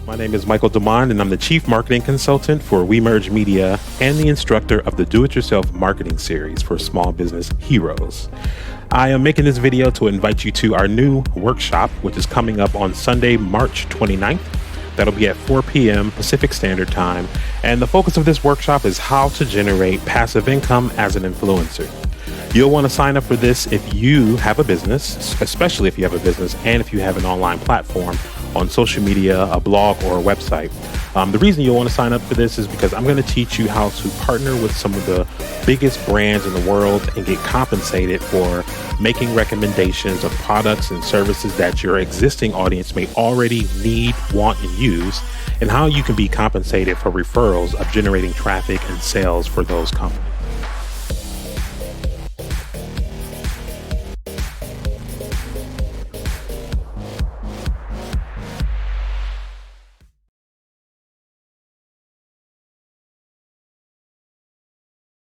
My name is Michael Damond, and I'm the Chief Marketing Consultant for WeMerge Media and the instructor of the Do-It-Yourself Marketing Series for Small Business Heroes. I am making this video to invite you to our new workshop, which is coming up on Sunday, March 29th. That'll be at 4 p.m. Pacific Standard Time. And the focus of this workshop is how to generate passive income as an influencer. You'll want to sign up for this if you have a business, especially if you have a business and if you have an online platform on social media, a blog, or a website. The reason you'll want to sign up for this is because I'm going to teach you how to partner with some of the biggest brands in the world and get compensated for making recommendations of products and services that your existing audience may already need, want, and use, and how you can be compensated for referrals of generating traffic and sales for those companies.